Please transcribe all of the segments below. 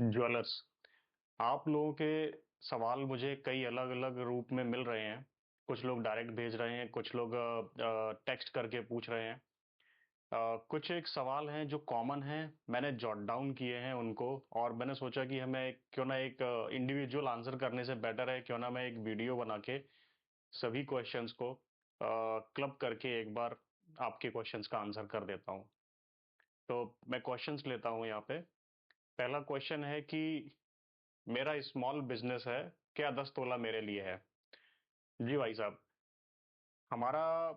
Jewellers. आप लोगों के सवाल मुझे कई अलग अलग रूप में मिल रहे हैं। कुछ लोग डायरेक्ट भेज रहे हैं, कुछ लोग टेक्स्ट करके पूछ रहे हैं। कुछ एक सवाल हैं जो कॉमन हैं, मैंने जॉट डाउन किए हैं उनको। और मैंने सोचा कि क्यों ना एक इंडिविजुअल आंसर करने से बेटर है, क्यों ना मैं एक वीडियो बना के सभी क्वेश्चंस को क्लब करके एक बार आपके क्वेश्चंस का आंसर कर देता हूं। तो मैं क्वेश्चंस लेता हूं यहाँ पे। पहला क्वेश्चन है कि मेरा स्मॉल बिजनेस है, क्या 10 तोला मेरे लिए है? जी भाई साहब, हमारा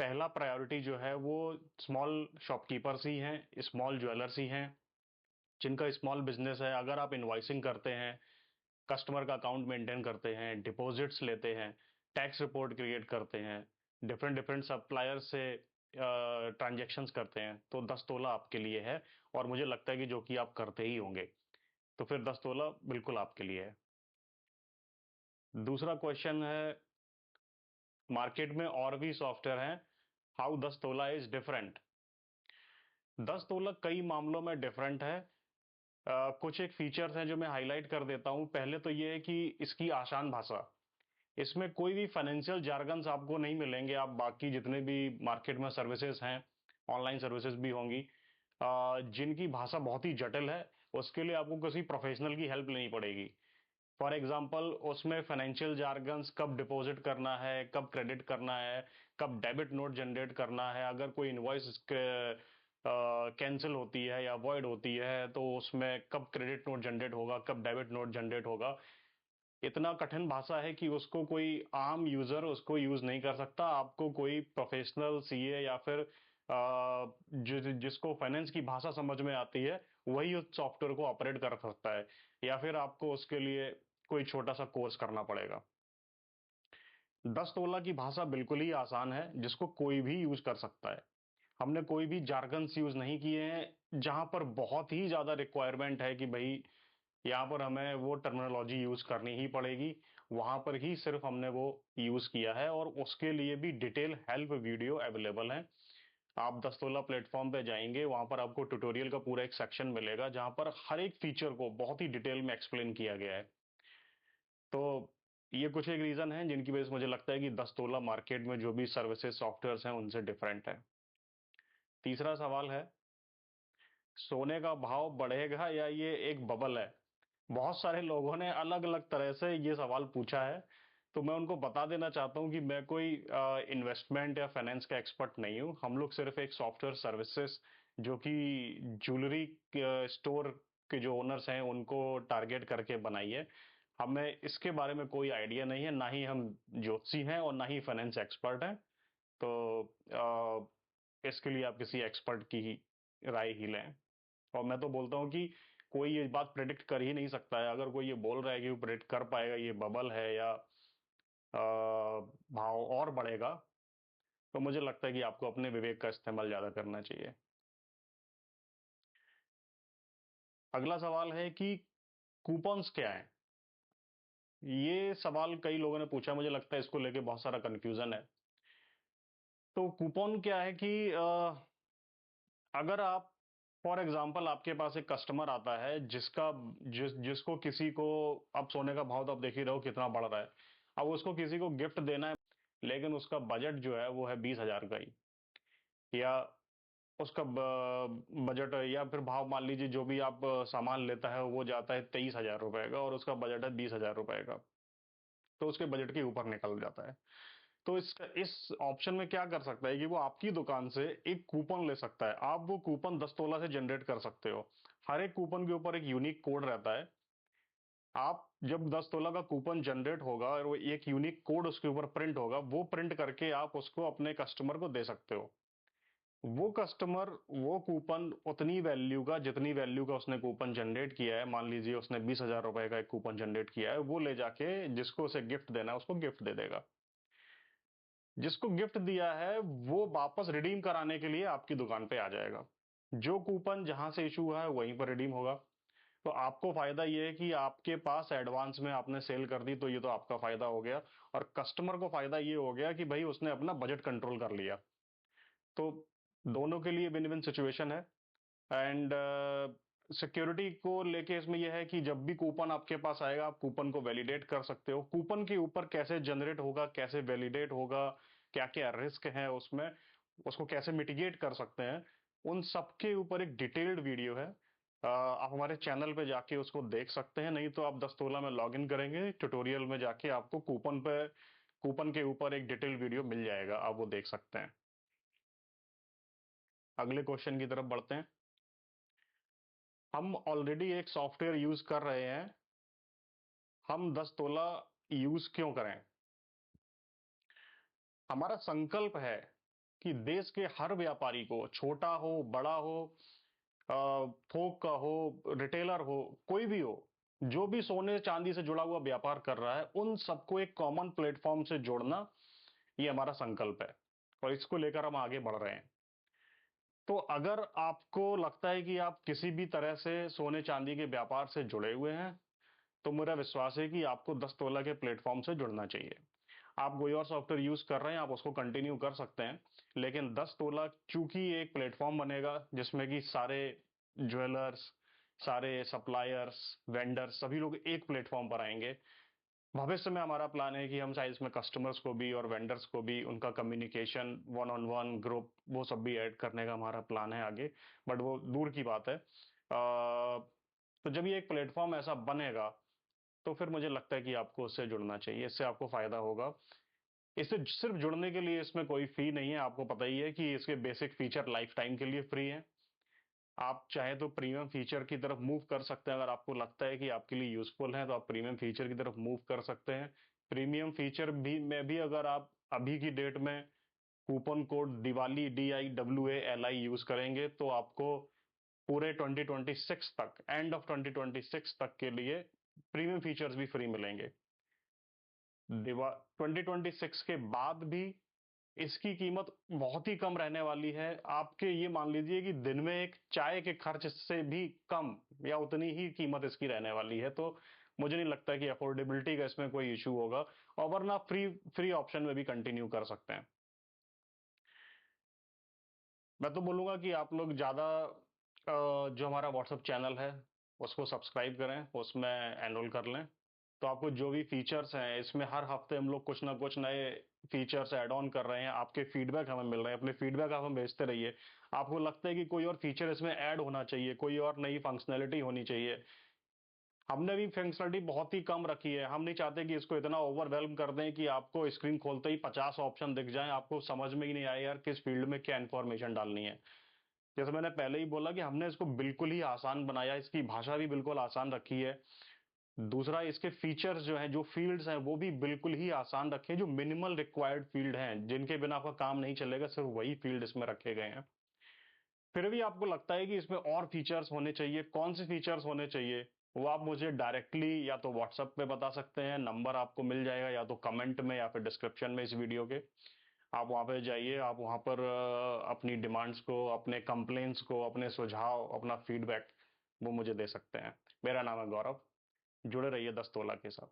पहला प्रायोरिटी जो है वो स्मॉल शॉपकीपर्स ही हैं, स्मॉल ज्वेलर्स ही हैं, जिनका स्मॉल बिजनेस है। अगर आप इनवॉइसिंग करते हैं, कस्टमर का अकाउंट मेंटेन करते हैं, डिपॉजिट्स लेते हैं, टैक्स रिपोर्ट क्रिएट करते हैं, डिफरेंट डिफरेंट सप्लायर से ट्रांजेक्शन्स करते हैं, तो 10 तोला आपके लिए है। और मुझे लगता है कि जो कि आप करते ही होंगे, तो फिर 10 तोला बिल्कुल आपके लिए है। दूसरा क्वेश्चन है, मार्केट में और भी सॉफ्टवेयर हैं, हाउ 10 तोला इज डिफरेंट? 10 तोला कई मामलों में डिफरेंट है। कुछ एक फीचर्स हैं जो मैं हाईलाइट कर देता हूं। पहले तो ये है कि इसकी आसान भाषा, इसमें कोई भी फाइनेंशियल जार्गन्स आपको नहीं मिलेंगे। आप बाकी जितने भी मार्केट में सर्विसेज हैं, ऑनलाइन सर्विसेज भी होंगी, जिनकी भाषा बहुत ही जटिल है, उसके लिए आपको किसी प्रोफेशनल की हेल्प लेनी पड़ेगी। फॉर एग्जाम्पल, उसमें फाइनेंशियल जार्गन्स, कब डिपॉजिट करना है, कब क्रेडिट करना है, कब डेबिट नोट जनरेट करना है, अगर कोई इनवॉइस कैंसिल होती है या वॉइड होती है तो उसमें कब क्रेडिट नोट जनरेट होगा, कब डेबिट नोट जनरेट होगा। इतना कठिन भाषा है कि उसको कोई आम यूजर उसको यूज नहीं कर सकता। आपको कोई प्रोफेशनल सीए या फिर जिसको फाइनेंस की भाषा समझ में आती है, वही उस सॉफ्टवेयर को ऑपरेट कर सकता है, या फिर आपको उसके लिए कोई छोटा सा कोर्स करना पड़ेगा। 10 तोला की भाषा बिल्कुल ही आसान है, जिसको कोई भी यूज कर सकता है। हमने कोई भी जार्गन्स यूज नहीं किए हैं। जहां पर बहुत ही ज्यादा रिक्वायरमेंट है कि भाई यहाँ पर हमें वो टर्मिनोलॉजी यूज करनी ही पड़ेगी, वहां पर ही सिर्फ हमने वो यूज किया है। और उसके लिए भी डिटेल हेल्प वीडियो अवेलेबल है। आप 10 तोला प्लेटफॉर्म पे जाएंगे, वहां पर आपको ट्यूटोरियल का पूरा एक सेक्शन मिलेगा, जहां पर हर एक फीचर को बहुत ही डिटेल में एक्सप्लेन किया गया है। तो ये कुछ एक रीजन है जिनकी वजह से मुझे लगता है कि 10 तोला मार्केट में जो भी सर्विसेज सॉफ्टवेयर हैं उनसे डिफरेंट है। तीसरा सवाल है, सोने का भाव बढ़ेगा या ये एक बबल है? बहुत सारे लोगों ने अलग अलग तरह से ये सवाल पूछा है। तो मैं उनको बता देना चाहता हूं कि मैं कोई इन्वेस्टमेंट या फाइनेंस का एक्सपर्ट नहीं हूं। हम लोग सिर्फ एक सॉफ्टवेयर सर्विसेज, जो कि ज्वेलरी स्टोर के जो ओनर्स हैं उनको टारगेट करके बनाई है। हमें इसके बारे में कोई आइडिया नहीं है, ना ही हम ज्योतिषी हैं और ना ही फाइनेंस एक्सपर्ट हैं। तो इसके लिए आप किसी एक्सपर्ट की ही राय ही लें। और मैं तो बोलता हूँ कि कोई ये बात प्रेडिक्ट कर ही नहीं सकता है। अगर कोई ये बोल रहा है कि वो प्रेडिक्ट कर पाएगा ये बबल है या भाव और बढ़ेगा, तो मुझे लगता है कि आपको अपने विवेक का इस्तेमाल ज्यादा करना चाहिए। अगला सवाल है कि कूपन्स क्या है? ये सवाल कई लोगों ने पूछा, मुझे लगता है इसको लेके बहुत सारा कंफ्यूजन है। तो कूपन क्या है कि अगर आप, फॉर एग्जाम्पल, आपके पास एक कस्टमर आता है जिसको किसी को, अब सोने का भाव तो आप देख ही रहे हो कितना बढ़ रहा है। अब उसको किसी को गिफ्ट देना है, लेकिन उसका बजट जो है वो है 20,000 का ही, या उसका बजट या फिर भाव, मान लीजिए जो भी आप सामान लेता है वो जाता है 23,000 रुपए का और उसका बजट है 20,000 रुपए का, तो उसके बजट के ऊपर निकल जाता है। तो इस ऑप्शन में क्या कर सकता है कि वो आपकी दुकान से एक कूपन ले सकता है। आप वो कूपन 10 तोला से जनरेट कर सकते हो। हर एक कूपन के ऊपर एक यूनिक कोड रहता है। आप जब 10 तोला का कूपन जनरेट होगा और वो एक यूनिक कोड उसके ऊपर प्रिंट होगा, वो प्रिंट करके आप उसको अपने कस्टमर को दे सकते हो। वो कस्टमर वो कूपन उतनी वैल्यू का, जितनी वैल्यू का उसने कूपन जनरेट किया है, मान लीजिए उसने 20,000 रुपए का एक कूपन जनरेट किया है, वो ले जाके जिसको उसे गिफ्ट देना है उसको गिफ्ट दे देगा। जिसको गिफ्ट दिया है वो वापस रिडीम कराने के लिए आपकी दुकान पे आ जाएगा। जो कूपन जहां से इशू हुआ है वहीं पर रिडीम होगा। तो आपको फायदा ये है कि आपके पास एडवांस में आपने सेल कर दी, तो ये तो आपका फायदा हो गया। और कस्टमर को फायदा ये हो गया कि भाई उसने अपना बजट कंट्रोल कर लिया। तो दोनों के लिए विन विन सिचुएशन है। एंड सिक्योरिटी को लेके इसमें यह है कि जब भी कूपन आपके पास आएगा आप कूपन को वैलिडेट कर सकते हो। कूपन के ऊपर कैसे जनरेट होगा, कैसे वैलिडेट होगा, क्या क्या रिस्क है उसमें, उसको कैसे मिटिगेट कर सकते हैं, उन सब के ऊपर एक डिटेल्ड वीडियो है। आप हमारे चैनल पे जाके उसको देख सकते हैं, नहीं तो आप 10 तोला में लॉग इन करेंगे, ट्यूटोरियल में जाके आपको कूपन के ऊपर एक डिटेल्ड वीडियो मिल जाएगा, आप वो देख सकते हैं। अगले क्वेश्चन की तरफ बढ़ते हैं। हम ऑलरेडी एक सॉफ्टवेयर यूज कर रहे हैं, हम 10 तोला यूज क्यों करें? हमारा संकल्प है कि देश के हर व्यापारी को, छोटा हो बड़ा हो, थोक का हो, रिटेलर हो, कोई भी हो, जो भी सोने चांदी से जुड़ा हुआ व्यापार कर रहा है, उन सबको एक कॉमन प्लेटफॉर्म से जोड़ना, ये हमारा संकल्प है और इसको लेकर हम आगे बढ़ रहे हैं। तो अगर आपको लगता है कि आप किसी भी तरह से सोने चांदी के व्यापार से जुड़े हुए हैं, तो मेरा विश्वास है कि आपको 10 तोला के प्लेटफॉर्म से जुड़ना चाहिए। आप कोई और सॉफ्टवेयर यूज कर रहे हैं, आप उसको कंटिन्यू कर सकते हैं, लेकिन 10 तोला चूंकि एक प्लेटफॉर्म बनेगा जिसमें कि सारे ज्वेलर्स, सारे सप्लायर्स, वेंडर्स, सभी लोग एक प्लेटफॉर्म पर आएंगे। भविष्य में हमारा प्लान है कि हम शायद इसमें कस्टमर्स को भी और वेंडर्स को भी उनका communication, one on one group, वो सब भी ऐड करने का हमारा प्लान है आगे, बट वो दूर की बात है। तो जब ये एक प्लेटफॉर्म ऐसा बनेगा तो फिर मुझे लगता है कि आपको उससे जुड़ना चाहिए, इससे आपको फायदा होगा। इससे सिर्फ जुड़ने के लिए इसमें कोई फी नहीं है, आपको पता ही है कि इसके बेसिक फीचर लाइफ टाइम के लिए फ्री है। आप चाहे तो प्रीमियम फीचर की तरफ मूव कर सकते हैं, अगर आपको लगता है कि आपके लिए यूजफुल है तो आप प्रीमियम फीचर की तरफ मूव कर सकते हैं। प्रीमियम फीचर भी में भी अगर आप अभी की डेट में coupon code Diwali DIWALI use करेंगे तो आपको पूरे 2026 तक, एंड ऑफ 2026 तक के लिए प्रीमियम फीचर्स भी फ्री मिलेंगे। 2026 के बाद भी इसकी कीमत बहुत ही कम रहने वाली है। आपके ये मान लीजिए कि दिन में एक चाय के खर्च से भी कम या उतनी ही कीमत इसकी रहने वाली है। तो मुझे नहीं लगता कि अफोर्डेबिलिटी का इसमें कोई इशू होगा, और वरना फ्री फ्री ऑप्शन में भी कंटिन्यू कर सकते हैं। मैं तो बोलूंगा कि आप लोग ज्यादा जो हमारा व्हाट्सएप चैनल है उसको सब्सक्राइब करें, उसमें एनरोल कर लें। तो आपको जो भी फीचर्स हैं इसमें, हर हफ्ते हम लोग कुछ ना कुछ नए फीचर्स ऐड ऑन कर रहे हैं। आपके फीडबैक हमें मिल रहे हैं, अपने फीडबैक आप हमें भेजते रहिए। आपको लगता है कि कोई और फीचर इसमें ऐड होना चाहिए, कोई और नई फंक्शनैलिटी होनी चाहिए। हमने भी फंक्शनलिटी बहुत ही कम रखी है, हम नहीं चाहते कि इसको इतना ओवरवेल्म कर दें कि आपको स्क्रीन खोलते ही 50 ऑप्शन दिख जाएं, आपको समझ में ही नहीं आए यार किस फील्ड में क्या इंफॉर्मेशन डालनी है। जैसे मैंने पहले ही बोला कि हमने इसको बिल्कुल ही आसान बनाया, इसकी भाषा भी बिल्कुल आसान रखी है। दूसरा, इसके फीचर्स जो हैं, जो फील्ड्स हैं, वो भी बिल्कुल ही आसान रखे हैं, जो मिनिमल रिक्वायर्ड फील्ड हैं, जिनके बिना आपका काम नहीं चलेगा, सिर्फ वही फील्ड इसमें रखे गए हैं। फिर भी आपको लगता है कि इसमें और फीचर्स होने चाहिए, कौन से फीचर्स होने चाहिए, वो आप मुझे डायरेक्टली या तो व्हाट्सएप पे बता सकते हैं, नंबर आपको मिल जाएगा या तो कमेंट में या फिर डिस्क्रिप्शन में इस वीडियो के। आप वहाँ पे जाइए, आप वहाँ पर अपनी डिमांड्स को, अपने कंप्लेंट्स को, अपने सुझाव, अपना फीडबैक वो मुझे दे सकते हैं। मेरा नाम है गौरव। जुड़े रहिए 10 तोला के साथ।